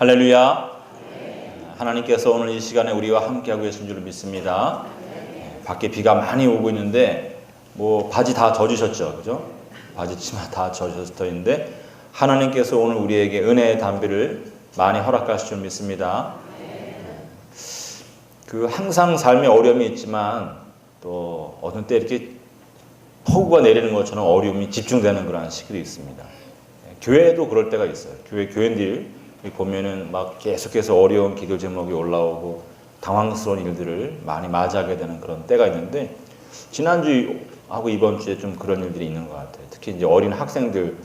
할렐루야. 하나님께서 오늘 이 시간에 우리와 함께하고 계신 줄 믿습니다. 밖에 비가 많이 오고 있는데 바지 다 젖으셨죠, 그죠? 바지 치마 다 젖으셨을 텐데 하나님께서 오늘 우리에게 은혜의 담비를 많이 허락하실 줄 믿습니다. 항상 삶에 어려움이 있지만 또 어떤 때 이렇게 폭우가 내리는 것처럼 어려움이 집중되는 그런 시기도 있습니다. 교회도 그럴 때가 있어요. 교인들이 보면은 막 계속해서 어려운 기도 제목이 올라오고 당황스러운 일들을 많이 맞이하게 되는 그런 때가 있는데 지난주하고 이번 주에 좀 그런 일들이 있는 것 같아요. 특히 이제 어린 학생들,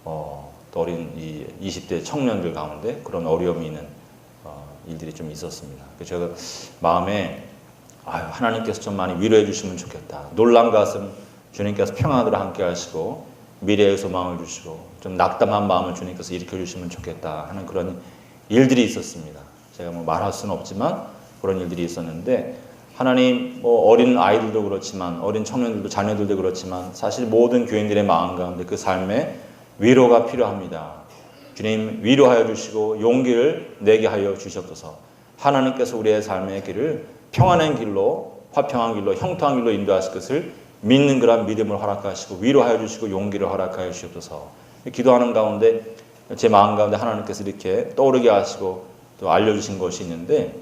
또 어린 이 20대 청년들 가운데 그런 어려움이 있는 일들이 좀 있었습니다. 그래서 제가 마음에 하나님께서 좀 많이 위로해 주시면 좋겠다. 놀란 가슴 주님께서 평안으로 함께 하시고 미래의 소망을 주시고 좀 낙담한 마음을 주님께서 일으켜 주시면 좋겠다 하는 그런 일들이 있었습니다. 제가 말할 수는 없지만 그런 일들이 있었는데 하나님 어린 아이들도 그렇지만 어린 청년들도 자녀들도 그렇지만 사실 모든 교인들의 마음 가운데 그 삶에 위로가 필요합니다. 주님 위로하여 주시고 용기를 내게 하여 주시옵소서. 하나님께서 우리의 삶의 길을 평안한 길로 화평한 길로 형통한 길로 인도하실 것을 믿는 그런 믿음을 허락하시고 위로하여 주시고 용기를 허락하여 주시옵소서. 기도하는 가운데 제 마음 가운데 하나님께서 이렇게 떠오르게 하시고 또 알려주신 것이 있는데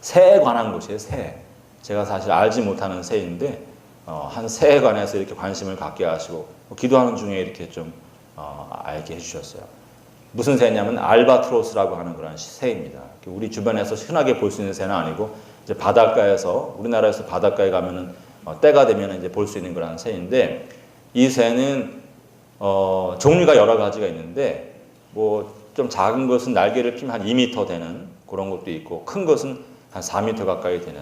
새에 관한 것이에요. 새. 제가 사실 알지 못하는 새인데 한 새에 관해서 이렇게 관심을 갖게 하시고 기도하는 중에 이렇게 좀 알게 해주셨어요. 무슨 새냐면 알바트로스라고 하는 그런 새입니다. 우리 주변에서 흔하게 볼 수 있는 새는 아니고 이제 바닷가에서 우리나라에서 바닷가에 가면은 때가 되면 이제 볼 수 있는 그런 새인데 이 새는 종류가 여러 가지가 있는데 좀 작은 것은 날개를 피면 한 2m 되는 그런 것도 있고 큰 것은 한 4m 가까이 되는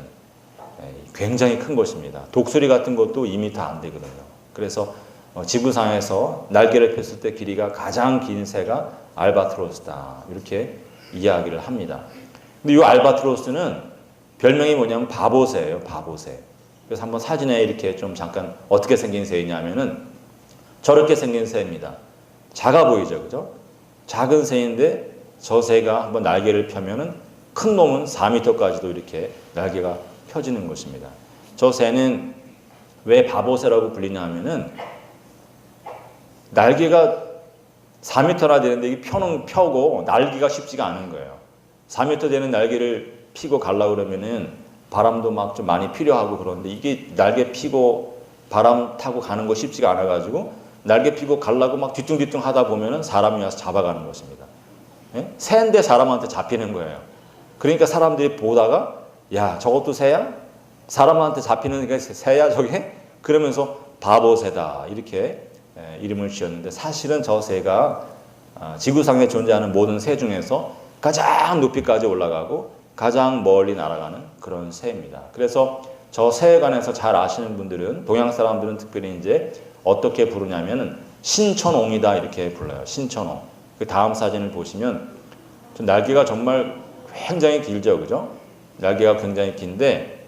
굉장히 큰 것입니다. 독수리 같은 것도 2m 안 되거든요. 그래서 지구상에서 날개를 폈을 때 길이가 가장 긴 새가 알바트로스다 이렇게 이야기를 합니다. 근데 이 알바트로스는 별명이 뭐냐면 바보새예요. 바보새. 그래서 한번 사진에 이렇게 좀 잠깐 어떻게 생긴 새이냐면은 저렇게 생긴 새입니다. 작아 보이죠, 그죠? 작은 새인데 저 새가 한번 날개를 펴면은 큰 놈은 4m까지도 이렇게 날개가 펴지는 것입니다. 저 새는 왜 바보새라고 불리냐 하면은 날개가 4m나 되는데 이게 펴고 날기가 쉽지가 않은 거예요. 4m 되는 날개를 피고 가려고 그러면은 바람도 막 좀 많이 필요하고 그런데 이게 날개 피고 바람 타고 가는 거 쉽지가 않아가지고 날개 피고 가려고 막 뒤뚱뒤뚱 하다 보면은 사람이 와서 잡아가는 것입니다. 새인데 사람한테 잡히는 거예요. 그러니까 사람들이 보다가 야 저것도 새야? 사람한테 잡히는 게 새야 저게? 그러면서 바보새다 이렇게 이름을 지었는데 사실은 저 새가 지구상에 존재하는 모든 새 중에서 가장 높이까지 올라가고 가장 멀리 날아가는 그런 새입니다. 그래서 저 새에 관해서 잘 아시는 분들은 동양 사람들은 특별히 이제 어떻게 부르냐면은 신천옹이다 이렇게 불러요. 신천옹. 그 다음 사진을 보시면 좀 날개가 정말 굉장히 길죠, 그죠? 날개가 굉장히 긴데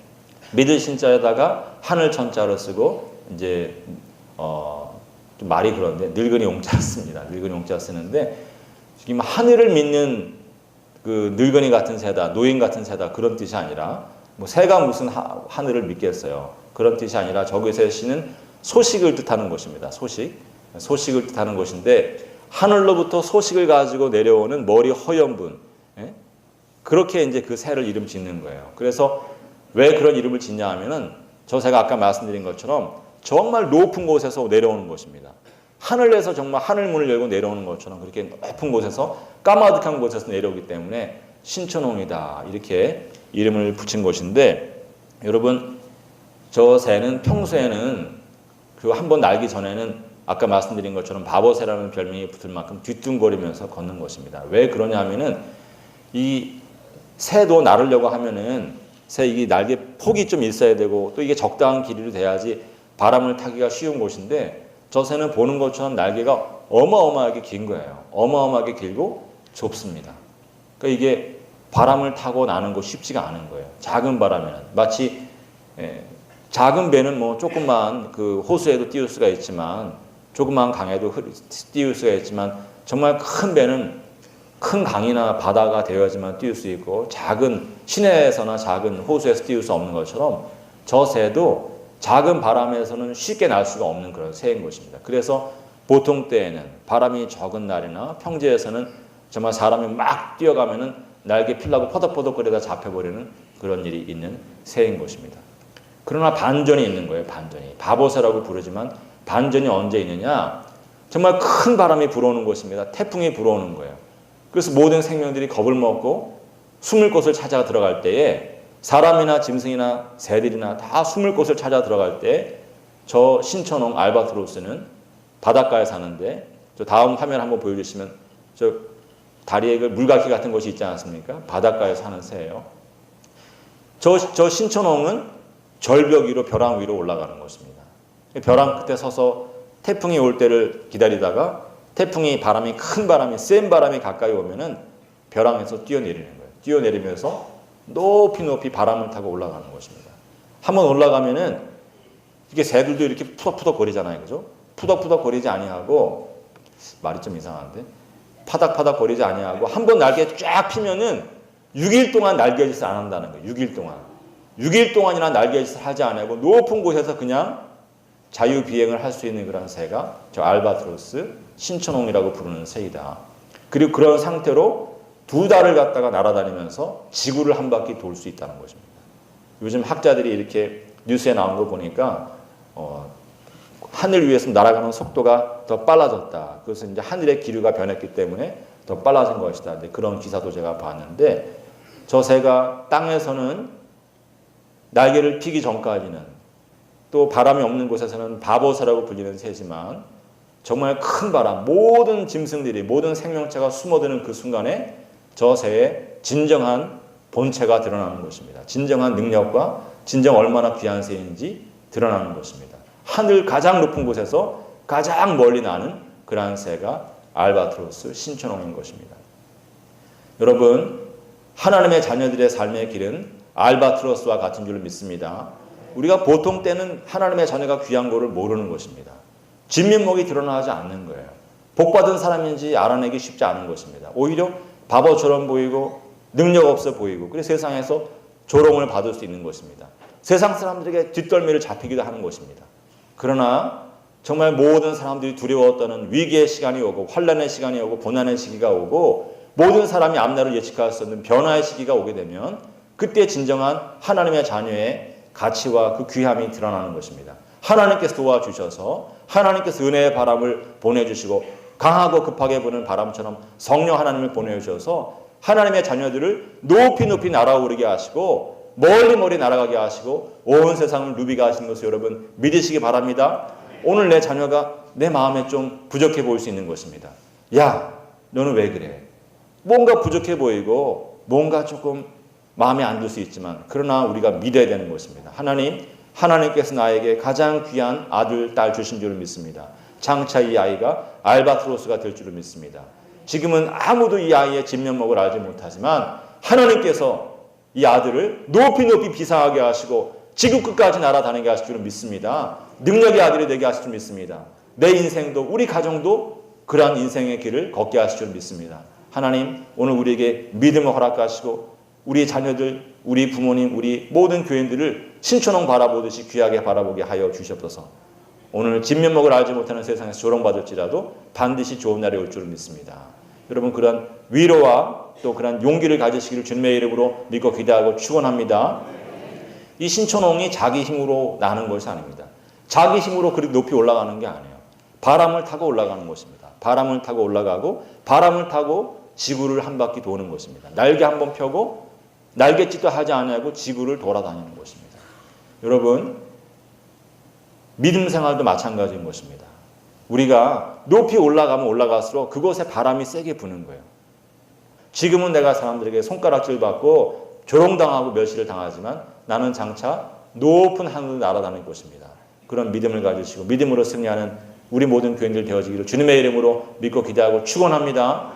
믿을 신자에다가 하늘 천자로 쓰고 이제 좀 말이 그런데 늙은이 옹자 씁니다. 늙은이 옹자 쓰는데 지금 하늘을 믿는 그 늙은이 같은 새다, 노인 같은 새다 그런 뜻이 아니라 새가 무슨 하늘을 믿겠어요. 그런 뜻이 아니라 저기서의 시는 소식을 뜻하는 것입니다. 소식을 뜻하는 것인데 하늘로부터 소식을 가지고 내려오는 머리 허연 분, 그렇게 이제 그 새를 이름 짓는 거예요. 그래서 왜 그런 이름을 짓냐 하면은 저 새가 아까 말씀드린 것처럼 정말 높은 곳에서 내려오는 것입니다. 하늘에서 정말 하늘문을 열고 내려오는 것처럼 그렇게 높은 곳에서 까마득한 곳에서 내려오기 때문에 신천옹이다 이렇게 이름을 붙인 것인데 여러분 저 새는 평소에는 그 한번 날기 전에는 아까 말씀드린 것처럼 바보새라는 별명이 붙을 만큼 뒤뚱거리면서 걷는 것입니다. 왜 그러냐 하면은 이 새도 나르려고 하면은 새 이게 날개 폭이 좀 있어야 되고 또 이게 적당한 길이로 돼야지 바람을 타기가 쉬운 곳인데 저 새는 보는 것처럼 날개가 어마어마하게 긴 거예요. 어마어마하게 길고 좁습니다. 그러니까 이게 바람을 타고 나는 거 쉽지가 않은 거예요. 작은 바람에는 마치 작은 배는 조금만 그 호수에도 띄울 수가 있지만 조그만 강에도 띄울 수가 있지만 정말 큰 배는 큰 강이나 바다가 되어야지만 띄울 수 있고 작은 시내에서나 작은 호수에서 띄울 수 없는 것처럼 저 새도 작은 바람에서는 쉽게 날 수가 없는 그런 새인 것입니다. 그래서 보통 때에는 바람이 적은 날이나 평지에서는 정말 사람이 막 뛰어가면은 날개 펴려고 퍼덕퍼덕거리다 잡혀버리는 그런 일이 있는 새인 것입니다. 그러나 반전이 있는 거예요. 반전이. 바보새라고 부르지만 반전이 언제 있느냐? 정말 큰 바람이 불어오는 것입니다. 태풍이 불어오는 거예요. 그래서 모든 생명들이 겁을 먹고 숨을 곳을 찾아 들어갈 때에 사람이나 짐승이나 새들이나 다 숨을 곳을 찾아 들어갈 때 저 신천홍 알바트로스는 바닷가에 사는데 저 다음 화면 한번 보여주시면 저 다리에 그 물갈퀴 같은 것이 있지 않습니까? 바닷가에 사는 새예요. 저 신천홍은 절벽 위로 벼랑 위로 올라가는 것입니다. 벼랑 끝에 서서 태풍이 올 때를 기다리다가 태풍이 큰 바람이 센 바람이 가까이 오면은 벼랑에서 뛰어내리는 거예요. 뛰어내리면서 높이 바람을 타고 올라가는 것입니다. 한번 올라가면은 이게 새들도 이렇게 푸덕푸덕 거리잖아요. 그죠? 푸덕푸덕 거리지 아니하고 말이 좀 이상한데 파닥파닥 거리지 아니하고 한번 날개 쫙 피면은 6일 동안 날개짓을 안 한다는 거예요. 6일 동안. 6일 동안이나 날개짓을 하지 않고 높은 곳에서 그냥 자유비행을 할 수 있는 그런 새가 저 알바트로스 신천홍이라고 부르는 새이다. 그리고 그런 상태로 2달을 갖다가 날아다니면서 지구를 한 바퀴 돌 수 있다는 것입니다. 요즘 학자들이 이렇게 뉴스에 나온 거 보니까 하늘 위에서 날아가는 속도가 더 빨라졌다. 그래서 이제 하늘의 기류가 변했기 때문에 더 빨라진 것이다. 그런 기사도 제가 봤는데 저 새가 땅에서는 날개를 피기 전까지는 또 바람이 없는 곳에서는 바보새라고 불리는 새지만 정말 큰 바람, 모든 짐승들이 모든 생명체가 숨어드는 그 순간에 저 새의 진정한 본체가 드러나는 것입니다. 진정한 능력과 진정 얼마나 귀한 새인지 드러나는 것입니다. 하늘 가장 높은 곳에서 가장 멀리 나는 그러한 새가 알바트로스 신천홍인 것입니다. 여러분, 하나님의 자녀들의 삶의 길은 알바트로스와 같은 줄 믿습니다. 우리가 보통 때는 하나님의 자녀가 귀한 거를 모르는 것입니다. 진면목이 드러나지 않는 거예요. 복받은 사람인지 알아내기 쉽지 않은 것입니다. 오히려 바보처럼 보이고 능력 없어 보이고 그래서 세상에서 조롱을 받을 수 있는 것입니다. 세상 사람들에게 뒷덜미를 잡히기도 하는 것입니다. 그러나 정말 모든 사람들이 두려웠다는 위기의 시간이 오고 환난의 시간이 오고 고난의 시기가 오고 모든 사람이 앞날을 예측할 수 없는 변화의 시기가 오게 되면 그때 진정한 하나님의 자녀의 가치와 그 귀함이 드러나는 것입니다. 하나님께서 도와주셔서 하나님께서 은혜의 바람을 보내주시고 강하고 급하게 부는 바람처럼 성령 하나님을 보내주셔서 하나님의 자녀들을 높이 날아오르게 하시고 멀리 날아가게 하시고 온 세상을 누비게 하시는 것을 여러분 믿으시기 바랍니다. 오늘 내 자녀가 내 마음에 좀 부족해 보일 수 있는 것입니다. 야, 너는 왜 그래? 뭔가 부족해 보이고 뭔가 조금 마음에 안 들 수 있지만 그러나 우리가 믿어야 되는 것입니다. 하나님께서 나에게 가장 귀한 아들, 딸 주신 줄을 믿습니다. 장차 이 아이가 알바트로스가 될 줄을 믿습니다. 지금은 아무도 이 아이의 진면목을 알지 못하지만 하나님께서 이 아들을 높이 비상하게 하시고 지구 끝까지 날아다니게 하실 줄을 믿습니다. 능력의 아들이 되게 하실 줄 믿습니다. 내 인생도 우리 가정도 그러한 인생의 길을 걷게 하실 줄 믿습니다. 하나님 오늘 우리에게 믿음을 허락하시고 우리 자녀들, 우리 부모님, 우리 모든 교인들을 신천홍 바라보듯이 귀하게 바라보게 하여 주시옵소서. 오늘 진면목을 알지 못하는 세상에서 조롱받을지라도 반드시 좋은 날이 올 줄을 믿습니다. 여러분 그런 위로와 또 그런 용기를 가지시기를 주님의 이름으로 믿고 기대하고 축원합니다. 이 신천홍이 자기 힘으로 나는 것이 아닙니다. 자기 힘으로 그렇게 높이 올라가는 게 아니에요. 바람을 타고 올라가는 것입니다. 바람을 타고 올라가고 바람을 타고 지구를 한 바퀴 도는 것입니다. 날개 한번 펴고 날갯짓도 하지 않고 지구를 돌아다니는 것입니다. 여러분 믿음 생활도 마찬가지인 것입니다. 우리가 높이 올라가면 올라갈수록 그곳에 바람이 세게 부는 거예요. 지금은 내가 사람들에게 손가락질 받고 조롱당하고 멸시를 당하지만 나는 장차 높은 하늘을 날아다닐 것입니다. 그런 믿음을 가지시고 믿음으로 승리하는 우리 모든 교인들 되어지기를 주님의 이름으로 믿고 기대하고 축원합니다.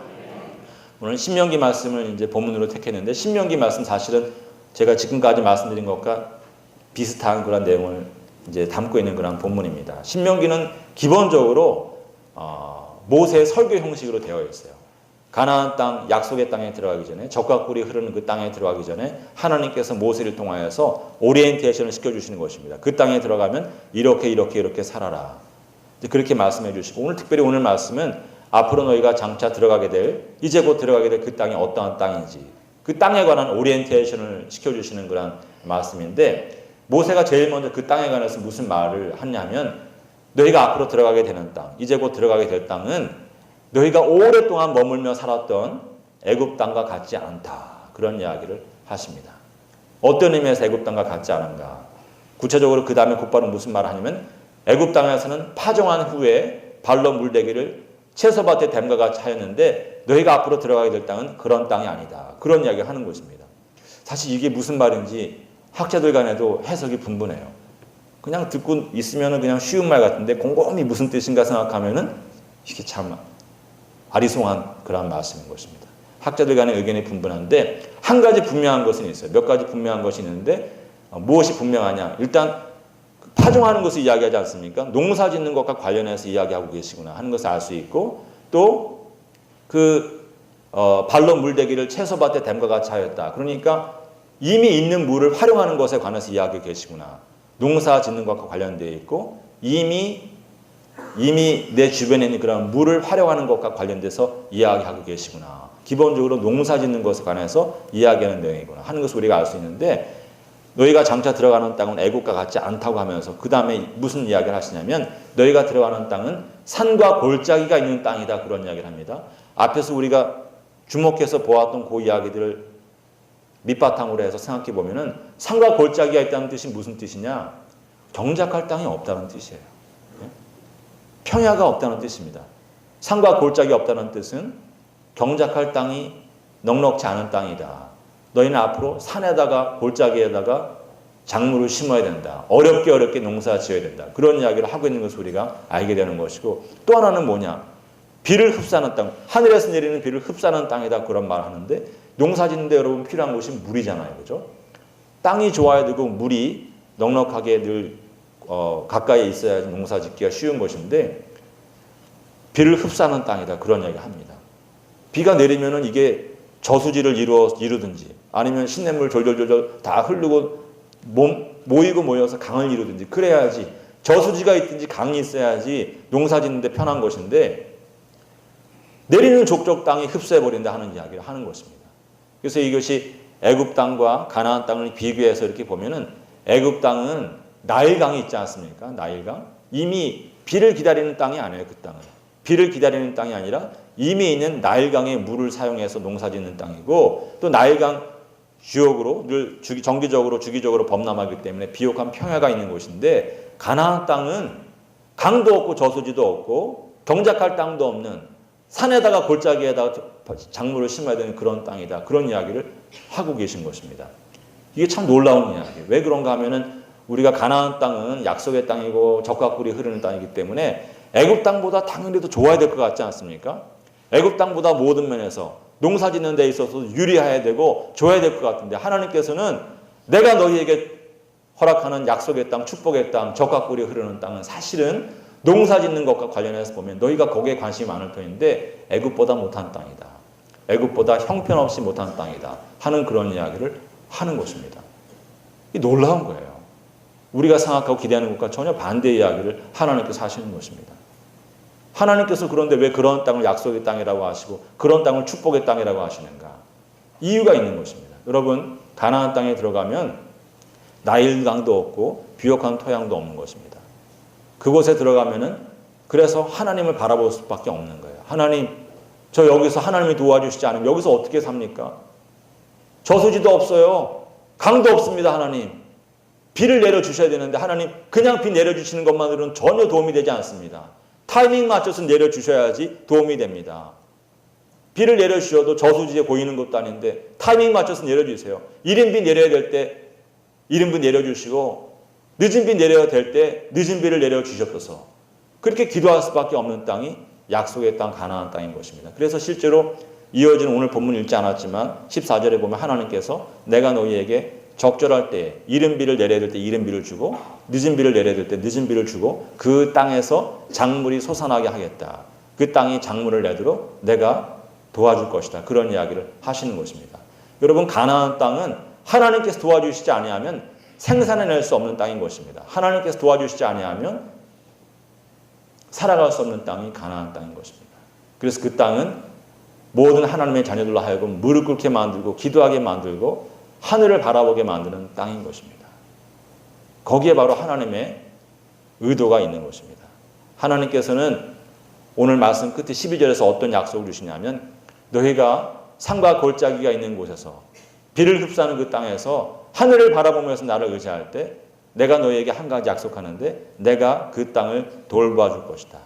오늘 신명기 말씀을 이제 본문으로 택했는데 신명기 말씀 사실은 제가 지금까지 말씀드린 것과 비슷한 그런 내용을 이제 담고 있는 그런 본문입니다. 신명기는 기본적으로 모세의 설교 형식으로 되어 있어요. 가나안 땅, 약속의 땅에 들어가기 전에, 젖과 꿀이 흐르는 그 땅에 들어가기 전에 하나님께서 모세를 통하여서 오리엔테이션을 시켜주시는 것입니다. 그 땅에 들어가면 이렇게 살아라. 그렇게 말씀해 주시고, 오늘 특별히 오늘 말씀은 앞으로 너희가 장차 들어가게 될, 이제 곧 들어가게 될 그 땅이 어떠한 땅인지, 그 땅에 관한 오리엔테이션을 시켜주시는 그런 말씀인데, 모세가 제일 먼저 그 땅에 관해서 무슨 말을 하냐면, 너희가 앞으로 들어가게 되는 땅, 이제 곧 들어가게 될 땅은 너희가 오랫동안 머물며 살았던 애굽 땅과 같지 않다. 그런 이야기를 하십니다. 어떤 의미에서 애굽 땅과 같지 않은가? 구체적으로 그 다음에 곧바로 무슨 말을 하냐면, 애굽 땅에서는 파종한 후에 발로 물대기를 채소밭에 댐과 같이 하였는데 너희가 앞으로 들어가게 될 땅은 그런 땅이 아니다. 그런 이야기를 하는 것입니다. 사실 이게 무슨 말인지 학자들 간에도 해석이 분분해요. 그냥 듣고 있으면 그냥 쉬운 말 같은데 곰곰이 무슨 뜻인가 생각하면은 이게 참 아리송한 그런 말씀인 것입니다. 학자들 간의 의견이 분분한데 한 가지 분명한 것은 있어요. 몇 가지 분명한 것이 있는데 무엇이 분명하냐? 일단 파종하는 것을 이야기하지 않습니까? 농사 짓는 것과 관련해서 이야기하고 계시구나 하는 것을 알 수 있고, 또 발로 물대기를 채소밭에 댐과 같이 하였다. 그러니까 이미 있는 물을 활용하는 것에 관해서 이야기하고 계시구나. 농사 짓는 것과 관련되어 있고 이미 내 주변에 있는 그런 물을 활용하는 것과 관련돼서 이야기하고 계시구나. 기본적으로 농사 짓는 것에 관해서 이야기하는 내용이구나 하는 것을 우리가 알 수 있는데, 너희가 장차 들어가는 땅은 애국과 같지 않다고 하면서 그 다음에 무슨 이야기를 하시냐면, 너희가 들어가는 땅은 산과 골짜기가 있는 땅이다. 그런 이야기를 합니다. 앞에서 우리가 주목해서 보았던 그 이야기들을 밑바탕으로 해서 생각해 보면은 산과 골짜기가 있다는 뜻이 무슨 뜻이냐? 경작할 땅이 없다는 뜻이에요. 평야가 없다는 뜻입니다. 산과 골짜기 없다는 뜻은 경작할 땅이 넉넉지 않은 땅이다. 너희는 앞으로 산에다가 골짜기에다가 작물을 심어야 된다. 어렵게 농사 지어야 된다. 그런 이야기를 하고 있는 것을 우리가 알게 되는 것이고, 또 하나는 뭐냐? 비를 흡수하는 땅, 하늘에서 내리는 비를 흡수하는 땅이다. 그런 말을 하는데, 농사 짓는데 여러분 필요한 것이 물이잖아요. 그죠? 땅이 좋아야 되고 물이 넉넉하게 늘 가까이에 있어야지 농사 짓기가 쉬운 것인데, 비를 흡수하는 땅이다. 그런 이야기를 합니다. 비가 내리면은 이게 저수지를 이루든지 아니면 신냇물 졸졸졸 다 흐르고 모여서 강을 이루든지 그래야지, 저수지가 있든지 강이 있어야지 농사 짓는데 편한 것인데, 내리는 족족 땅이 흡수해버린다 하는 이야기를 하는 것입니다. 그래서 이것이 애굽 땅과 가나안 땅을 비교해서 이렇게 보면은, 애굽 땅은 나일강이 있지 않습니까? 나일강. 이미 비를 기다리는 땅이 아니에요. 그 땅은 비를 기다리는 땅이 아니라 이미 있는 나일강의 물을 사용해서 농사 짓는 땅이고, 또 나일강 주역으로 늘 주기적으로 범람하기 때문에 비옥한 평야가 있는 곳인데, 가나안 땅은 강도 없고 저수지도 없고 경작할 땅도 없는, 산에다가 골짜기에다가 작물을 심어야 되는 그런 땅이다. 그런 이야기를 하고 계신 것입니다. 이게 참 놀라운 이야기예요. 왜 그런가 하면은 우리가 가나안 땅은 약속의 땅이고 젖과 꿀이 흐르는 땅이기 때문에 애굽 땅보다 당연히 더 좋아야 될 것 같지 않습니까? 애굽 땅보다 모든 면에서 농사 짓는 데 있어서 유리해야 되고 좋아야 될 것 같은데, 하나님께서는 내가 너희에게 허락하는 약속의 땅, 축복의 땅, 젖과 꿀이 흐르는 땅은 사실은 농사 짓는 것과 관련해서 보면 너희가 거기에 관심이 많을 편인데 애굽보다 못한 땅이다. 애굽보다 형편없이 못한 땅이다 하는 그런 이야기를 하는 것입니다. 이 놀라운 거예요. 우리가 생각하고 기대하는 것과 전혀 반대의 이야기를 하나님께서 하시는 것입니다. 하나님께서 그런데 왜 그런 땅을 약속의 땅이라고 하시고 그런 땅을 축복의 땅이라고 하시는가? 이유가 있는 것입니다. 여러분, 가나안 땅에 들어가면 나일강도 없고 비옥한 토양도 없는 것입니다. 그곳에 들어가면은 그래서 하나님을 바라볼 수밖에 없는 거예요. 하나님, 저 여기서 하나님이 도와주시지 않으면 여기서 어떻게 삽니까? 저수지도 없어요. 강도 없습니다. 하나님. 비를 내려주셔야 되는데 하나님 그냥 비 내려주시는 것만으로는 전혀 도움이 되지 않습니다. 타이밍 맞춰서 내려주셔야지 도움이 됩니다. 비를 내려주셔도 저수지에 보이는 것도 아닌데 타이밍 맞춰서 내려주세요. 1인비 내려야 될 때 1인분 내려주시고 늦은 비 내려야 될 때 늦은 비를 내려주셨어서 그렇게 기도할 수밖에 없는 땅이 약속의 땅 가나안 땅인 것입니다. 그래서 실제로 이어지는 오늘 본문 읽지 않았지만 14절에 보면 하나님께서 내가 너희에게 적절할 때 이른 비를 내려야 될 때 이른 비를 주고 늦은 비를 내려야 될 때 늦은 비를 주고 그 땅에서 작물이 솟아나게 하겠다. 그 땅이 작물을 내도록 내가 도와줄 것이다. 그런 이야기를 하시는 것입니다. 여러분, 가나안 땅은 하나님께서 도와주시지 아니하면 생산해낼 수 없는 땅인 것입니다. 하나님께서 도와주시지 아니하면 살아갈 수 없는 땅이 가나안 땅인 것입니다. 그래서 그 땅은 모든 하나님의 자녀들로 하여금 무릎 꿇게 만들고 기도하게 만들고 하늘을 바라보게 만드는 땅인 것입니다. 거기에 바로 하나님의 의도가 있는 것입니다. 하나님께서는 오늘 말씀 끝에 12절에서 어떤 약속을 주시냐면 너희가 산과 골짜기가 있는 곳에서 비를 흡수하는 그 땅에서 하늘을 바라보면서 나를 의지할 때 내가 너희에게 한 가지 약속하는데 내가 그 땅을 돌봐줄 것이다.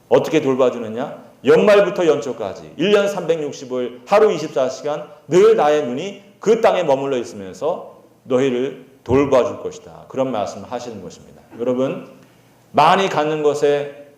어떻게 돌봐주느냐? 연말부터 연초까지 1년 365일 하루 24시간 늘 나의 눈이 그 땅에 머물러 있으면서 너희를 돌봐줄 것이다. 그런 말씀을 하시는 것입니다. 여러분, 많이 갖는 것에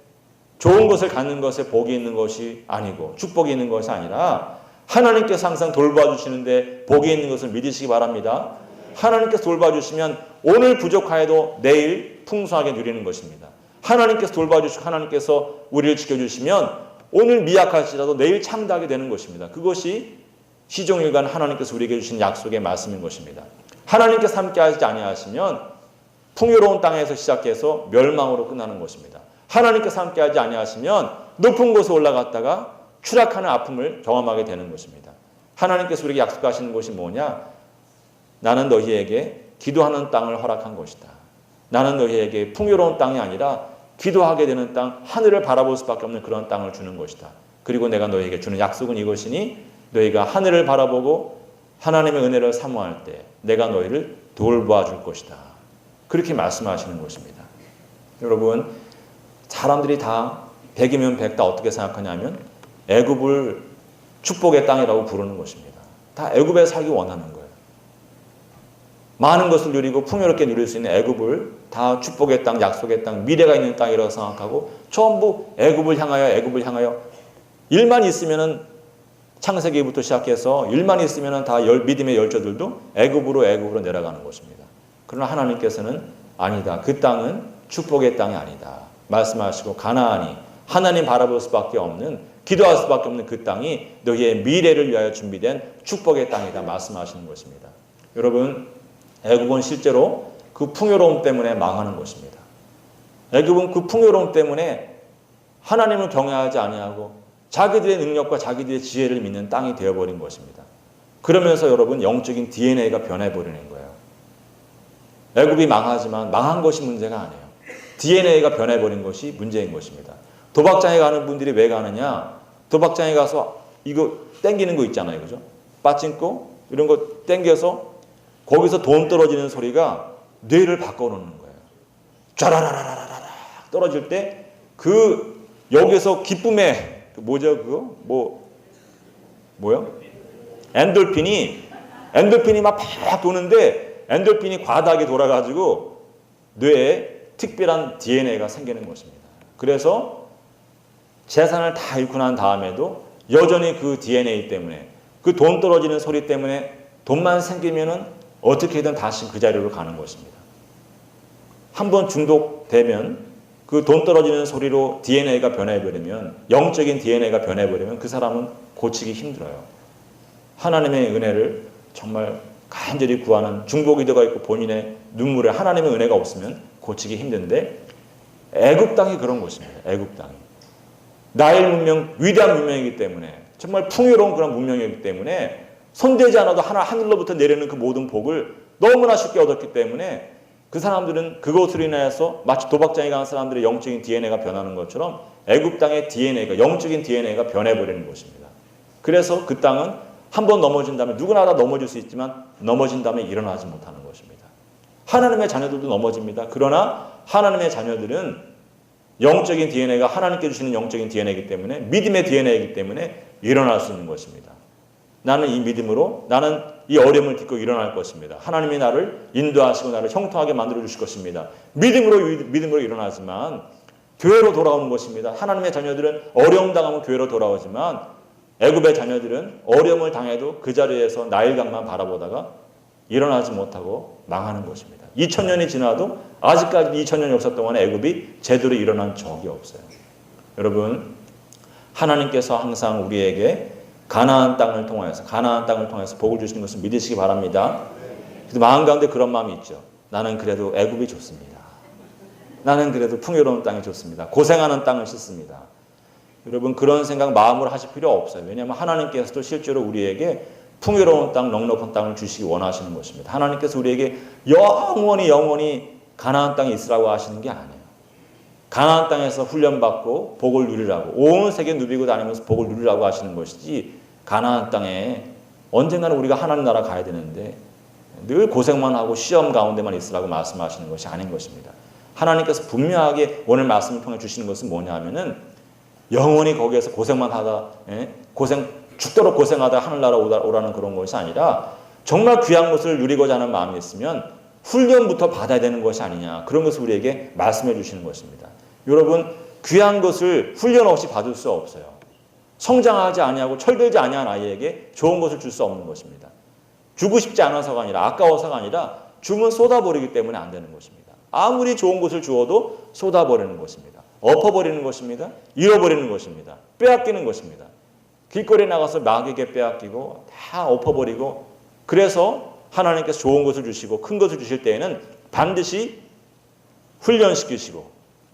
좋은 것을 갖는 것에 복이 있는 것이 아니고 축복이 있는 것이 아니라 하나님께서 항상 돌봐주시는데 복이 있는 것을 믿으시기 바랍니다. 하나님께서 돌봐주시면 오늘 부족하여도 내일 풍성하게 누리는 것입니다. 하나님께서 돌봐주시고 하나님께서 우리를 지켜주시면 오늘 미약할지라도 내일 창대하게 되는 것입니다. 그것이 시종일관 하나님께서 우리에게 주신 약속의 말씀인 것입니다. 하나님께서 함께 하시지 아니하시면 풍요로운 땅에서 시작해서 멸망으로 끝나는 것입니다. 하나님께서 함께 하지 아니하시면 높은 곳에 올라갔다가 추락하는 아픔을 경험하게 되는 것입니다. 하나님께서 우리에게 약속하시는 것이 뭐냐? 나는 너희에게 기도하는 땅을 허락한 것이다. 나는 너희에게 풍요로운 땅이 아니라 기도하게 되는 땅, 하늘을 바라볼 수밖에 없는 그런 땅을 주는 것이다. 그리고 내가 너희에게 주는 약속은 이것이니 너희가 하늘을 바라보고 하나님의 은혜를 사모할 때 내가 너희를 돌봐줄 것이다. 그렇게 말씀하시는 것입니다. 여러분, 사람들이 다 100이면 100 다 어떻게 생각하냐면 애굽을 축복의 땅이라고 부르는 것입니다. 다 애굽에 살기 원하는 거예요. 많은 것을 누리고 풍요롭게 누릴 수 있는 애굽을 다 축복의 땅, 약속의 땅, 미래가 있는 땅이라고 생각하고 전부 애굽을 향하여 일만 있으면은 창세기부터 시작해서 일만 있으면은 다 믿음의 열조들도 애굽으로 내려가는 것입니다. 그러나 하나님께서는 아니다. 그 땅은 축복의 땅이 아니다. 말씀하시고 가나안이 하나님 바라볼 수밖에 없는 기도할 수밖에 없는 그 땅이 너희의 미래를 위하여 준비된 축복의 땅이다 말씀하시는 것입니다. 여러분, 애굽은 실제로 그 풍요로움 때문에 망하는 것입니다. 애굽은 그 풍요로움 때문에 하나님을 경외하지 아니하고 자기들의 능력과 자기들의 지혜를 믿는 땅이 되어버린 것입니다. 그러면서 여러분 영적인 DNA가 변해버리는 거예요. 애굽이 망하지만 망한 것이 문제가 아니에요. DNA가 변해버린 것이 문제인 것입니다. 도박장에 가는 분들이 왜 가느냐? 도박장에 가서 이거 땡기는 거 있잖아요. 그죠? 빠찡코 이런 거 땡겨서 거기서 돈 떨어지는 소리가 뇌를 바꿔놓는 거예요. 쫘라라라라라 떨어질 때 그 여기서 기쁨의 뭐죠 그거? 뭐요? 엔돌핀이 막 팍 도는데 엔돌핀이 과다하게 돌아가지고 뇌에 특별한 DNA가 생기는 것입니다. 그래서 재산을 다 잃고 난 다음에도 여전히 그 DNA 때문에 그 돈 떨어지는 소리 때문에 돈만 생기면은 어떻게든 다시 그 자리로 가는 것입니다. 한번 중독되면 그 돈 떨어지는 소리로 DNA가 변해버리면 영적인 DNA가 변해버리면 그 사람은 고치기 힘들어요. 하나님의 은혜를 정말 간절히 구하는 중보기도가 있고 본인의 눈물에 하나님의 은혜가 없으면 고치기 힘든데 애굽 땅이 그런 것입니다. 애굽 땅이. 나일 문명, 위대한 문명이기 때문에 정말 풍요로운 그런 문명이기 때문에 손대지 않아도 하늘로부터 내리는 그 모든 복을 너무나 쉽게 얻었기 때문에 그 사람들은 그것으로 인해서 마치 도박장에 가는 사람들의 영적인 DNA가 변하는 것처럼 애굽 땅의 DNA가 영적인 DNA가 변해버리는 것입니다. 그래서 그 땅은 한번 넘어진다면 누구나 다 넘어질 수 있지만 넘어진 다음에 일어나지 못하는 것입니다. 하나님의 자녀들도 넘어집니다. 그러나 하나님의 자녀들은 영적인 DNA가 하나님께 주시는 영적인 DNA이기 때문에 믿음의 DNA이기 때문에 일어날 수 있는 것입니다. 나는 이 믿음으로 나는 이 어려움을 딛고 일어날 것입니다. 하나님이 나를 인도하시고 나를 형통하게 만들어 주실 것입니다. 믿음으로 일어나지만 교회로 돌아오는 것입니다. 하나님의 자녀들은 어려움 당하면 교회로 돌아오지만 애굽의 자녀들은 어려움을 당해도 그 자리에서 나일강만 바라보다가 일어나지 못하고 망하는 것입니다. 2000년이 지나도 아직까지 2000년 역사 동안에 애굽이 제대로 일어난 적이 없어요. 여러분, 하나님께서 항상 우리에게 가나안 땅을 통해서 복을 주시는 것을 믿으시기 바랍니다. 그래서 마음 가운데 그런 마음이 있죠. 나는 그래도 애굽이 좋습니다. 나는 그래도 풍요로운 땅이 좋습니다. 고생하는 땅을 싫습니다. 여러분 그런 생각 마음으로 하실 필요 없어요. 왜냐하면 하나님께서도 실제로 우리에게 풍요로운 땅, 넉넉한 땅을 주시기 원하시는 것입니다. 하나님께서 우리에게 영원히 가나안 땅에 있으라고 하시는 게 아니에요. 가나안 땅에서 훈련받고 복을 누리라고 온 세계 누비고 다니면서 복을 누리라고 하시는 것이지 가나안 땅에 언젠가는 우리가 하나님 나라 가야 되는데 늘 고생만 하고 시험 가운데만 있으라고 말씀하시는 것이 아닌 것입니다. 하나님께서 분명하게 오늘 말씀을 통해 주시는 것은 뭐냐 하면은 영원히 거기에서 고생만 하다 죽도록 고생하다 하늘나라 오라는 그런 것이 아니라 정말 귀한 것을 누리고자 하는 마음이 있으면 훈련부터 받아야 되는 것이 아니냐 그런 것을 우리에게 말씀해 주시는 것입니다. 여러분 귀한 것을 훈련 없이 받을 수 없어요. 성장하지 아니하고 철들지 아니한 아이에게 좋은 것을 줄 수 없는 것입니다. 주고 싶지 않아서가 아니라 아까워서가 아니라 주면 쏟아버리기 때문에 안 되는 것입니다. 아무리 좋은 것을 주어도 쏟아버리는 것입니다. 엎어버리는 것입니다. 잃어버리는 것입니다. 빼앗기는 것입니다. 길거리에 나가서 마귀에게 빼앗기고 다 엎어버리고 그래서 하나님께서 좋은 것을 주시고 큰 것을 주실 때에는 반드시 훈련시키시고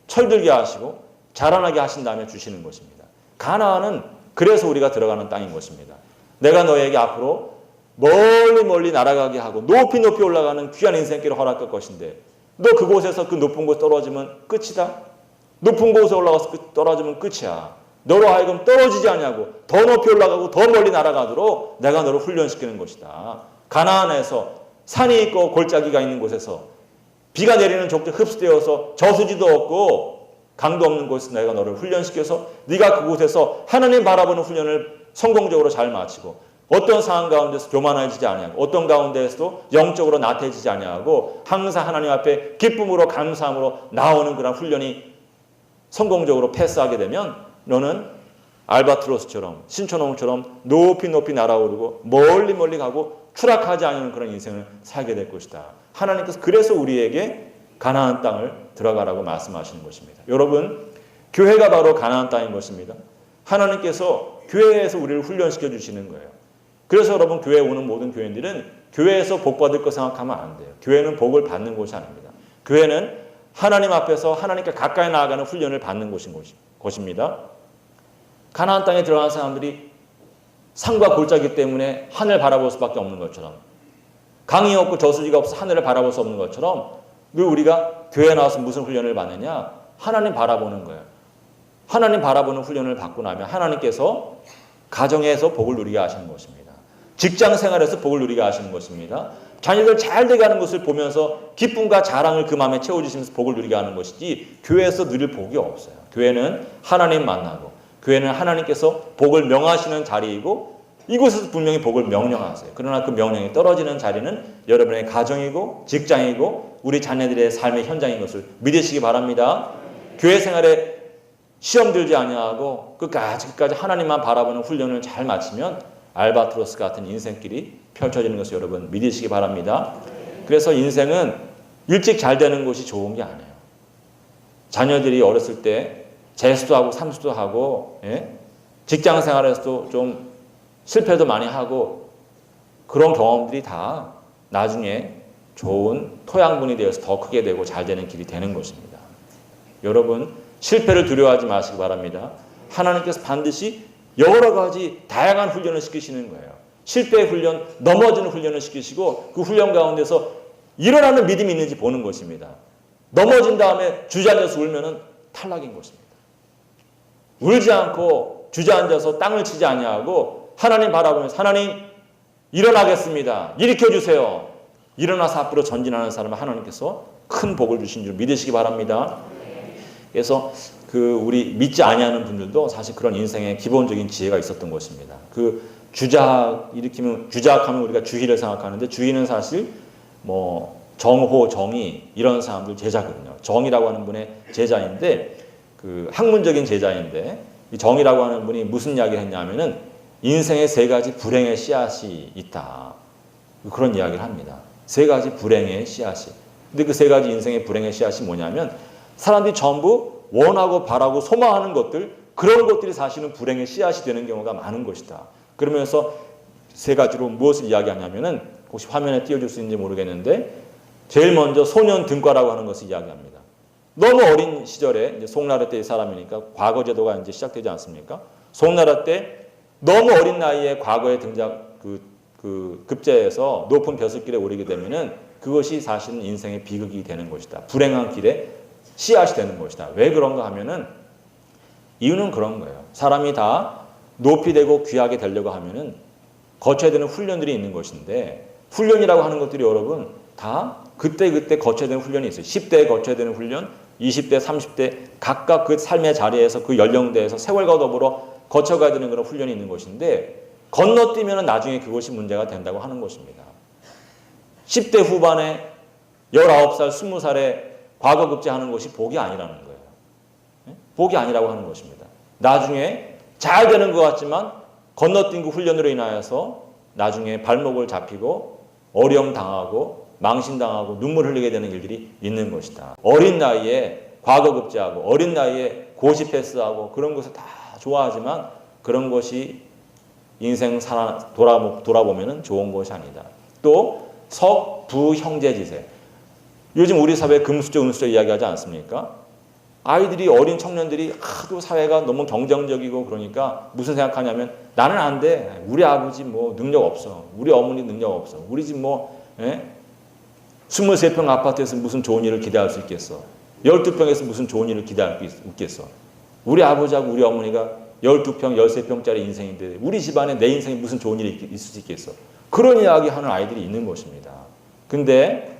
철들게 하시고 자라나게 하신 다음에 주시는 것입니다. 가나안은 그래서 우리가 들어가는 땅인 것입니다. 내가 너에게 앞으로 멀리 날아가게 하고 높이 올라가는 귀한 인생길을 허락할 것인데 너 그곳에서 그 높은 곳 떨어지면 끝이다. 높은 곳에 올라가서 떨어지면 끝이야. 너로 하여금 떨어지지 않냐고 더 높이 올라가고 더 멀리 날아가도록 내가 너를 훈련시키는 것이다. 가나안에서 산이 있고 골짜기가 있는 곳에서 비가 내리는 족제 흡수되어서 저수지도 없고 강도 없는 곳에서 내가 너를 훈련시켜서 네가 그곳에서 하나님 바라보는 훈련을 성공적으로 잘 마치고 어떤 상황 가운데서 교만해지지 아니하고 어떤 가운데서도 영적으로 나태해지지 아니하고 항상 하나님 앞에 기쁨으로 감사함으로 나오는 그런 훈련이 성공적으로 패스하게 되면 너는 알바트로스처럼 신천홍처럼 높이 날아오르고 멀리 가고 추락하지 않는 그런 인생을 살게 될 것이다. 하나님께서 그래서 우리에게 가나안 땅을 들어가라고 말씀하시는 것입니다. 여러분 교회가 바로 가나안 땅인 것입니다. 하나님께서 교회에서 우리를 훈련시켜 주시는 거예요. 그래서 여러분 교회에 오는 모든 교인들은 교회에서 복 받을 거 생각하면 안 돼요. 교회는 복을 받는 곳이 아닙니다. 교회는 하나님 앞에서 하나님께 가까이 나아가는 훈련을 받는 곳입니다. 가나안 땅에 들어간 사람들이 산과 골짜기 때문에 하늘 바라볼 수밖에 없는 것처럼 강이 없고 저수지가 없어 하늘을 바라볼 수 없는 것처럼 늘 우리가 교회에 나와서 무슨 훈련을 받느냐? 하나님 바라보는 거예요. 하나님 바라보는 훈련을 받고 나면 하나님께서 가정에서 복을 누리게 하시는 것입니다. 직장 생활에서 복을 누리게 하시는 것입니다. 자녀들 잘 되게 하는 것을 보면서 기쁨과 자랑을 그 마음에 채워주시면서 복을 누리게 하는 것이지 교회에서 누릴 복이 없어요. 교회는 하나님 만나고 교회는 하나님께서 복을 명하시는 자리이고 이곳에서 분명히 복을 명령하세요. 그러나 그 명령이 떨어지는 자리는 여러분의 가정이고 직장이고 우리 자녀들의 삶의 현장인 것을 믿으시기 바랍니다. 교회 생활에 시험 들지 아니하고 끝까지 하나님만 바라보는 훈련을 잘 마치면 알바트로스 같은 인생길이 펼쳐지는 것을 여러분 믿으시기 바랍니다. 그래서 인생은 일찍 잘 되는 것이 좋은 게 아니에요. 자녀들이 어렸을 때 재수도 하고 삼수도 하고 직장 생활에서도 좀 실패도 많이 하고 그런 경험들이 다 나중에 좋은 토양분이 되어서 더 크게 되고 잘 되는 길이 되는 것입니다. 여러분 실패를 두려워하지 마시기 바랍니다. 하나님께서 반드시 여러 가지 다양한 훈련을 시키시는 거예요. 실패의 훈련, 넘어지는 훈련을 시키시고 그 훈련 가운데서 일어나는 믿음이 있는지 보는 것입니다. 넘어진 다음에 주저앉아서 울면은 탈락인 것입니다. 울지 않고 주저앉아서 땅을 치지 아니하고 하나님 바라보면서 하나님 일어나겠습니다. 일으켜주세요. 일어나서 앞으로 전진하는 사람은 하나님께서 큰 복을 주신 줄 믿으시기 바랍니다. 그래서 우리 믿지 아니하는 분들도 사실 그런 인생의 기본적인 지혜가 있었던 것입니다. 주작하면 우리가 주희를 생각하는데 주희는 사실 정호, 정의 이런 사람들 제자거든요. 정이라고 하는 분의 제자인데 학문적인 제자인데 이 정이라고 하는 분이 무슨 이야기를 했냐면은 인생에 3가지 불행의 씨앗이 있다. 그런 이야기를 합니다. 3가지 불행의 씨앗이. 근데 그 3가지 인생의 불행의 씨앗이 뭐냐면 사람들이 전부 원하고 바라고 소망하는 것들 그런 것들이 사실은 불행의 씨앗이 되는 경우가 많은 것이다. 그러면서 세 가지로 무엇을 이야기하냐면은 혹시 화면에 띄워줄 수 있는지 모르겠는데 제일 먼저 소년 등과라고 하는 것을 이야기합니다. 너무 어린 시절에 이제 송나라 때의 사람이니까 과거 제도가 이제 시작되지 않습니까? 송나라 때 너무 어린 나이에 과거에 등장 그 급제에서 높은 벼슬길에 오르게 되면은 그것이 사실은 인생의 비극이 되는 것이다. 불행한 길에 씨앗이 되는 것이다. 왜 그런가 하면은 이유는 그런 거예요. 사람이 다 높이 되고 귀하게 되려고 하면은 거쳐야 되는 훈련들이 있는 것인데 훈련이라고 하는 것들이 여러분 다 그때 거쳐야 되는 훈련이 있어요. 10대에 거쳐야 되는 훈련, 20대, 30대 각각 그 삶의 자리에서 그 연령대에서 세월과 더불어 거쳐가야 되는 그런 훈련이 있는 것인데 건너뛰면 나중에 그것이 문제가 된다고 하는 것입니다. 10대 후반에 19살, 20살에 과거급제하는 것이 복이 아니라는 거예요. 복이 아니라고 하는 것입니다. 나중에 잘 되는 것 같지만 건너뛴 그 훈련으로 인하여서 나중에 발목을 잡히고 어려움 당하고 망신당하고 눈물 흘리게 되는 일들이 있는 것이다. 어린 나이에 과거급제하고 어린 나이에 고시 패스하고 그런 것을 다 좋아하지만 그런 것이 인생 돌아보면 좋은 것이 아니다. 또 석부 형제지세. 요즘 우리 사회 금수저 은수저 이야기하지 않습니까? 아이들이 어린 청년들이 하도 사회가 너무 경쟁적이고 그러니까 무슨 생각하냐면 나는 안 돼. 우리 아버지 뭐 능력 없어. 우리 어머니 능력 없어. 우리 집 뭐 23평 아파트에서 무슨 좋은 일을 기대할 수 있겠어. 12평에서 무슨 좋은 일을 기대할 수 있겠어. 우리 아버지하고 우리 어머니가 12평, 13평짜리 인생인데 우리 집안에 내 인생에 무슨 좋은 일이 있을 수 있겠어. 그런 이야기 하는 아이들이 있는 것입니다. 근데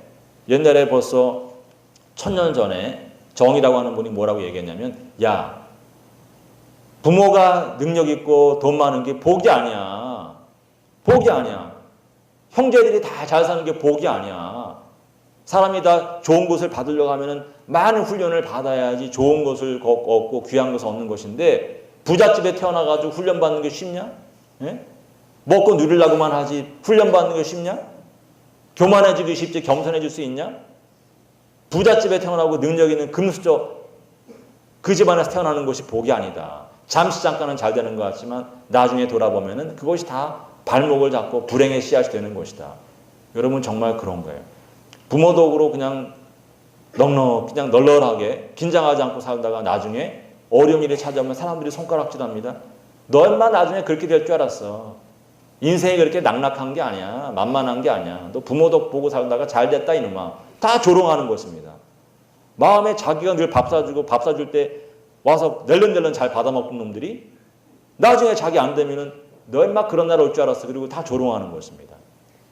옛날에 벌써 1000년 전에 정이라고 하는 분이 뭐라고 얘기했냐면 야 부모가 능력 있고 돈 많은 게 복이 아니야. 복이 아니야. 형제들이 다 잘 사는 게 복이 아니야. 사람이 다 좋은 것을 받으려고 하면은 많은 훈련을 받아야지 좋은 것을 얻고 귀한 것을 얻는 것인데 부잣집에 태어나가지고 훈련받는 게 쉽냐? 예? 먹고 누리려고만 하지 훈련받는 게 쉽냐? 교만해지기 쉽지 겸손해질 수 있냐? 부잣집에 태어나고 능력 있는 금수저 그 집안에서 태어나는 것이 복이 아니다. 잠시 잠깐은 잘 되는 것 같지만 나중에 돌아보면은 그것이 다 발목을 잡고 불행의 씨앗이 되는 것이다. 여러분 정말 그런 거예요. 부모 덕으로 그냥 그냥 널널하게 긴장하지 않고 살다가 나중에 어려운 일이 찾아오면 사람들이 손가락질합니다. 너 인마 나중에 그렇게 될 줄 알았어. 인생이 그렇게 낙낙한 게 아니야. 만만한 게 아니야. 너 부모 덕 보고 살다가 잘 됐다 이놈아. 다 조롱하는 것입니다. 마음에 자기가 늘 밥 사주고 밥 사줄 때 와서 낼름낼름 잘 받아먹는 놈들이 나중에 자기 안 되면은 너 인마 그런 날 올 줄 알았어. 그리고 다 조롱하는 것입니다.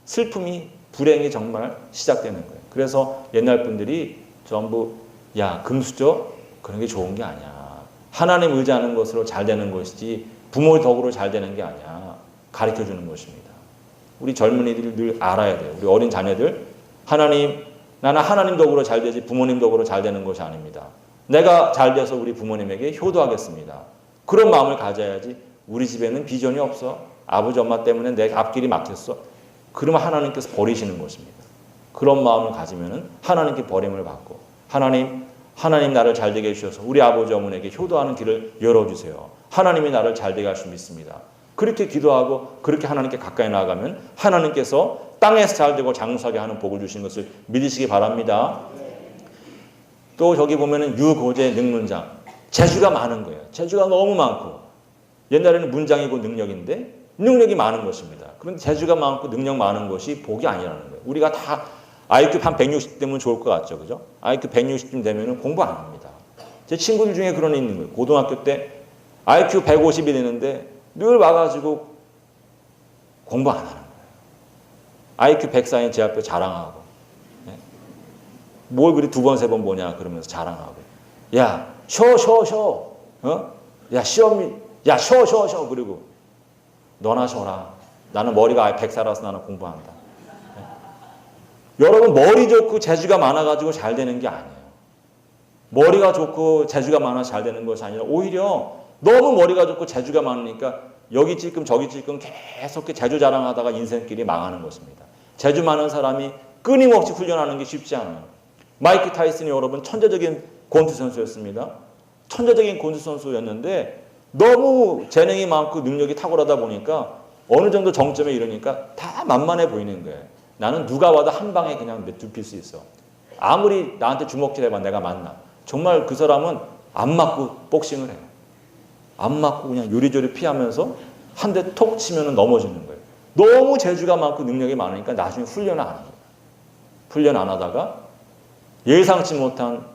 슬픔이 불행이 정말 시작되는 거예요. 그래서 옛날 분들이 전부 야 금수저 그런 게 좋은 게 아니야. 하나님 의지하는 것으로 잘 되는 것이지 부모 덕으로 잘 되는 게 아니야. 가르쳐주는 것입니다. 우리 젊은이들이 늘 알아야 돼요. 우리 어린 자녀들 나는 하나님 덕으로 잘 되지 부모님 덕으로 잘 되는 것이 아닙니다. 내가 잘 돼서 우리 부모님에게 효도하겠습니다. 그런 마음을 가져야지 우리 집에는 비전이 없어. 아버지 엄마 때문에 내 앞길이 막혔어. 그러면 하나님께서 버리시는 것입니다. 그런 마음을 가지면은 하나님께 버림을 받고 하나님 나를 잘 되게 해주셔서 우리 아버지 어머니에게 효도하는 길을 열어주세요. 하나님이 나를 잘 되게 할 수 믿습니다. 그렇게 기도하고 그렇게 하나님께 가까이 나아가면 하나님께서 땅에서 잘 되고 장수하게 하는 복을 주시는 것을 믿으시기 바랍니다. 또 저기 보면은 유고제 능문장. 재주가 많은 거예요. 재주가 너무 많고 옛날에는 문장이고 능력인데 능력이 많은 것입니다. 그런데 재주가 많고 능력 많은 것이 복이 아니라는 거예요. 우리가 다 IQ 한 160 되면 좋을 것 같죠. 그죠? IQ 160쯤 되면 공부 안 합니다. 제 친구들 중에 그런 애 있는 거예요. 고등학교 때 IQ 150이 되는데 늘 와가지고 공부 안 하는 거예요. IQ 104인 제 앞에 자랑하고 뭘 그리 두 번 세 번 보냐 그러면서 자랑하고 야 쉬어 야 시험이 야 쉬어 그리고 너나 쉬어라. 나는 머리가 104라서 나는 공부한다. 여러분 머리 좋고 재주가 많아가지고 잘 되는 게 아니에요. 머리가 좋고 재주가 많아서 잘 되는 것이 아니라 오히려 너무 머리가 좋고 재주가 많으니까 여기 찔끔 저기 찔끔 계속 재주 자랑하다가 인생길이 망하는 것입니다. 재주 많은 사람이 끊임없이 훈련하는 게 쉽지 않아요. 마이크 타이슨이 여러분 천재적인 권투 선수였습니다. 천재적인 권투 선수였는데 너무 재능이 많고 능력이 탁월하다 보니까 어느 정도 정점에 이르니까 다 만만해 보이는 거예요. 나는 누가 와도 한 방에 그냥 눕힐 수 있어. 아무리 나한테 주먹질해봐 내가 맞나. 정말 그 사람은 안 맞고 복싱을 해요. 안 맞고 그냥 요리조리 피하면서 한 대 톡 치면 넘어지는 거예요. 너무 재주가 많고 능력이 많으니까 나중에 훈련을 안 합니다. 훈련 안 하다가 예상치 못한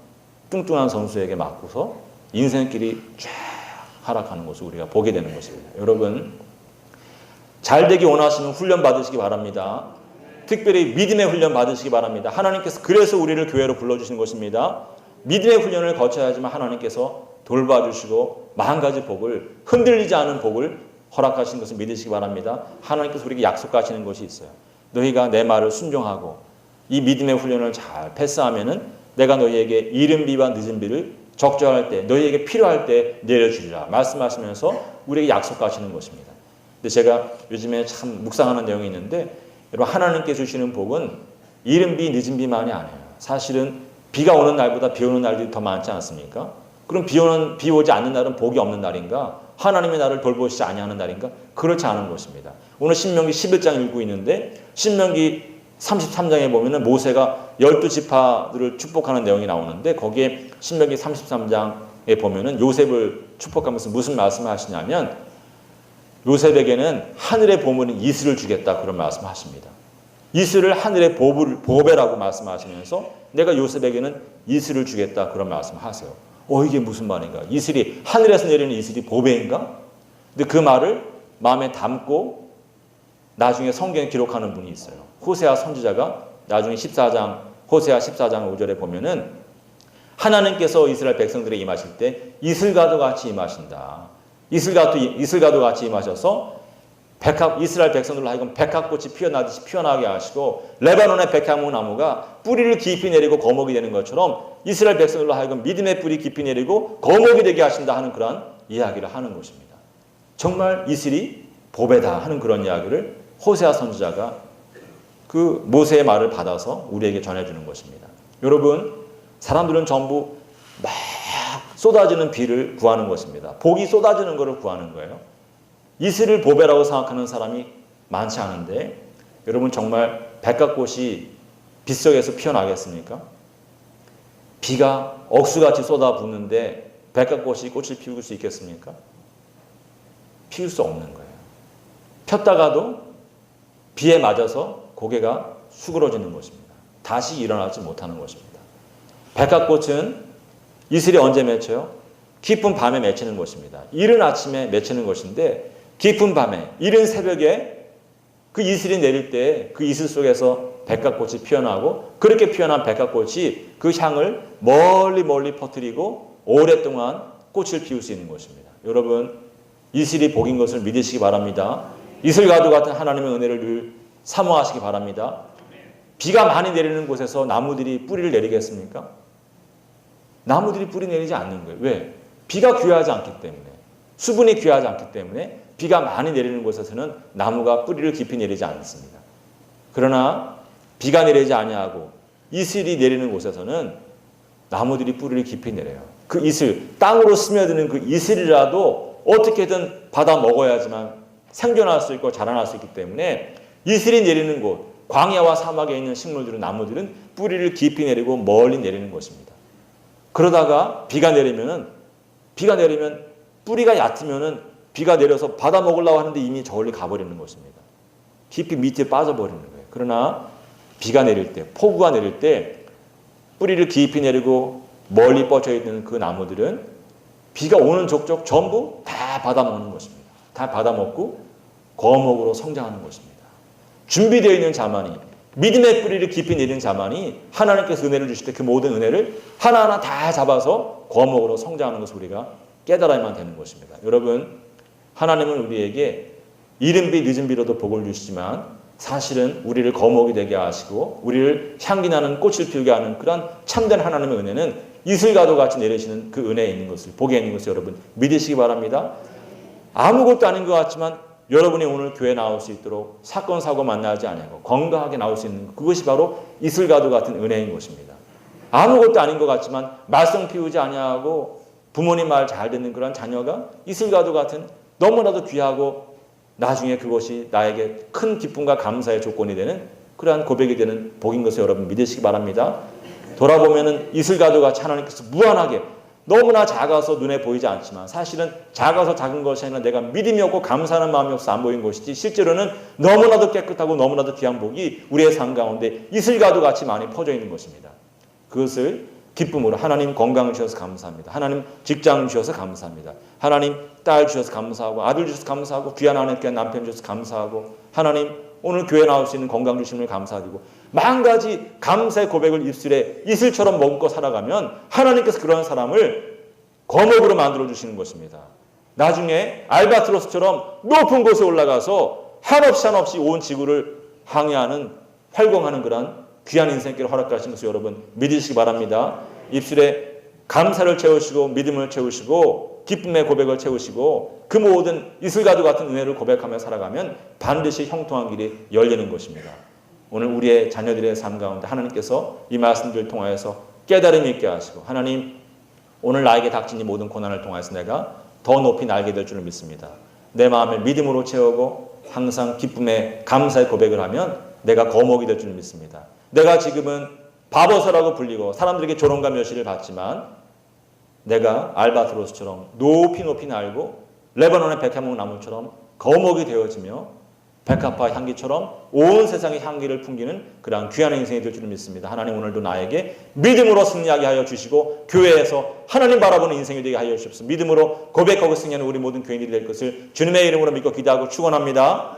뚱뚱한 선수에게 맞고서 인생길이 쫙 하락하는 것을 우리가 보게 되는 것입니다. 여러분, 잘 되기 원하시면 훈련 받으시기 바랍니다. 특별히 믿음의 훈련 받으시기 바랍니다. 하나님께서 그래서 우리를 교회로 불러주신 것입니다. 믿음의 훈련을 거쳐야지만 하나님께서 돌봐주시고 만 가지 복을, 흔들리지 않은 복을 허락하신 것을 믿으시기 바랍니다. 하나님께서 우리에게 약속하시는 것이 있어요. 너희가 내 말을 순종하고 이 믿음의 훈련을 잘 패스하면은 내가 너희에게 이른 비와 늦은 비를 적절할 때, 너희에게 필요할 때 내려주리라 말씀하시면서 우리에게 약속하시는 것입니다. 근데 제가 요즘에 참 묵상하는 내용이 있는데, 여러분, 하나님께 주시는 복은 이른 비 늦은 비만이 아니에요. 사실은 비가 오는 날보다 비 오는 날들이 더 많지 않습니까? 그럼 비 오지 않는 날은 복이 없는 날인가? 하나님의 나를 돌보시지 아니하는 날인가? 그렇지 않은 것입니다. 오늘 신명기 11장 읽고 있는데, 신명기 33장에 보면은 모세가 12지파들을 축복하는 내용이 나오는데, 거기에 신명기 33장에 보면은 요셉을 축복하면서 무슨 말씀을 하시냐면, 요셉에게는 하늘의 보물인 이슬을 주겠다, 그런 말씀을 하십니다. 이슬을 하늘의 보배라고 말씀하시면서 내가 요셉에게는 이슬을 주겠다, 그런 말씀을 하세요. 이게 무슨 말인가? 이슬이, 하늘에서 내리는 이슬이 보배인가? 근데 그 말을 마음에 담고 나중에 성경에 기록하는 분이 있어요. 호세아 선지자가 나중에 호세아 14장 5절에 보면은 하나님께서 이스라엘 백성들에 임하실 때 이슬과도 같이 임하신다. 이슬과도 같이 임하셔서 이스라엘 백성들로 하여금 백합꽃이 피어나듯이 피어나게 하시고, 레바논의 백향목 나무가 뿌리를 깊이 내리고 거목이 되는 것처럼 이스라엘 백성들로 하여금 믿음의 뿌리 깊이 내리고 거목이 되게 하신다 하는 그런 이야기를 하는 것입니다. 정말 이슬이 보배다 하는 그런 이야기를 호세아 선지자가 그 모세의 말을 받아서 우리에게 전해주는 것입니다. 여러분, 사람들은 전부 막 쏟아지는 비를 구하는 것입니다. 복이 쏟아지는 것을 구하는 거예요. 이슬을 보배라고 생각하는 사람이 많지 않은데, 여러분, 정말 백합꽃이 빗속에서 피어나겠습니까? 비가 억수같이 쏟아붓는데 백합꽃이 꽃을 피울 수 있겠습니까? 피울 수 없는 거예요. 폈다가도 비에 맞아서 고개가 수그러지는 것입니다. 다시 일어나지 못하는 것입니다. 백합꽃은 이슬이 언제 맺혀요? 깊은 밤에 맺히는 것입니다. 이른 아침에 맺히는 것인데, 깊은 밤에, 이른 새벽에 그 이슬이 내릴 때 그 이슬 속에서 백합꽃이 피어나고, 그렇게 피어난 백합꽃이 그 향을 멀리 퍼뜨리고 오랫동안 꽃을 피울 수 있는 것입니다. 여러분, 이슬이 복인 것을 믿으시기 바랍니다. 이슬과도 같은 하나님의 은혜를 늘 사모하시기 바랍니다. 비가 많이 내리는 곳에서 나무들이 뿌리를 내리겠습니까? 나무들이 뿌리 내리지 않는 거예요. 왜? 비가 귀하지 않기 때문에, 수분이 귀하지 않기 때문에 비가 많이 내리는 곳에서는 나무가 뿌리를 깊이 내리지 않습니다. 그러나 비가 내리지 아니하고 이슬이 내리는 곳에서는 나무들이 뿌리를 깊이 내려요. 그 이슬, 땅으로 스며드는 그 이슬이라도 어떻게든 받아 먹어야지만 생존할 수 있고 자라날 수 있기 때문에, 이슬이 내리는 곳, 광야와 사막에 있는 식물들은, 나무들은 뿌리를 깊이 내리고 멀리 내리는 것입니다. 그러다가 비가 내리면 뿌리가 얕으면은 비가 내려서 받아 먹으려고 하는데 이미 저 멀리 가버리는 것입니다. 깊이 밑에 빠져버리는 거예요. 그러나 비가 내릴 때, 폭우가 내릴 때 뿌리를 깊이 내리고 멀리 뻗쳐 있는 그 나무들은 비가 오는 족족 전부 다 받아 먹는 것입니다. 다 받아 먹고 거목으로 성장하는 것입니다. 준비되어 있는 자만이, 믿음의 뿌리를 깊이 내린 자만이 하나님께서 은혜를 주실 때 그 모든 은혜를 하나하나 다 잡아서 거목으로 성장하는 것을 우리가 깨달아야만 되는 것입니다. 여러분, 하나님은 우리에게 이른 비 늦은 비로도 복을 주시지만 사실은 우리를 거목이 되게 하시고 우리를 향기나는 꽃을 피우게 하는 그런 참된 하나님의 은혜는 이슬과도 같이 내리시는 그 은혜에 있는 것을, 복에 있는 것을 여러분 믿으시기 바랍니다. 아무것도 아닌 것 같지만 여러분이 오늘 교회에 나올 수 있도록 사건 사고 만나지 아니하고 건강하게 나올 수 있는 그것이 바로 이슬과도 같은 은혜인 것입니다. 아무것도 아닌 것 같지만 말썽 피우지 아니하고 부모님 말 잘 듣는 그런 자녀가 이슬과도 같은 너무나도 귀하고 나중에 그것이 나에게 큰 기쁨과 감사의 조건이 되는 그러한 고백이 되는 복인 것을 여러분 믿으시기 바랍니다. 돌아보면은 이슬과도 같이 하나님께서 무한하게 너무나 작아서 눈에 보이지 않지만 사실은 작아서 작은 것이 아니라 내가 믿음이 없고 감사하는 마음이 없어 안 보이는 것이지 실제로는 너무나도 깨끗하고 너무나도 귀한 복이 우리의 삶 가운데 이슬과도 같이 많이 퍼져 있는 것입니다. 그것을 기쁨으로 하나님 건강을 주셔서 감사합니다. 하나님 직장 주셔서 감사합니다. 하나님 딸 주셔서 감사하고 아들 주셔서 감사하고 귀한 아내 귀한 남편 주셔서 감사하고 하나님 오늘 교회 나올 수 있는 건강 주심을 감사드리고 만 가지 감사의 고백을 입술에 이슬처럼 머금고 살아가면 하나님께서 그런 사람을 거목으로 만들어 주시는 것입니다. 나중에 알바트로스처럼 높은 곳에 올라가서 한없이 온 지구를 항해하는 활공하는 그런 귀한 인생길을 허락하신 것을 여러분 믿으시기 바랍니다. 입술에 감사를 채우시고 믿음을 채우시고 기쁨의 고백을 채우시고 그 모든 이슬과도 같은 은혜를 고백하며 살아가면 반드시 형통한 길이 열리는 것입니다. 오늘 우리의 자녀들의 삶 가운데 하나님께서 이 말씀들을 통하여서 깨달음이 있게 하시고 하나님 오늘 나에게 닥친 이 모든 고난을 통해서 내가 더 높이 날게 될 줄을 믿습니다. 내 마음을 믿음으로 채우고 항상 기쁨의 감사의 고백을 하면 내가 거목이 될 줄을 믿습니다. 내가 지금은 바보서라고 불리고 사람들에게 조롱과 멸시를 받지만 내가 알바트로스처럼 높이 날고 레바논의 백향목 나무처럼 거목이 되어지며 백합화 향기처럼 온 세상의 향기를 풍기는 그러한 귀한 인생이 될 줄을 믿습니다. 하나님 오늘도 나에게 믿음으로 승리하게 하여 주시고 교회에서 하나님 바라보는 인생이 되게 하여 주십시오. 믿음으로 고백하고 승리하는 우리 모든 교인들이 될 것을 주님의 이름으로 믿고 기도하고 축원합니다.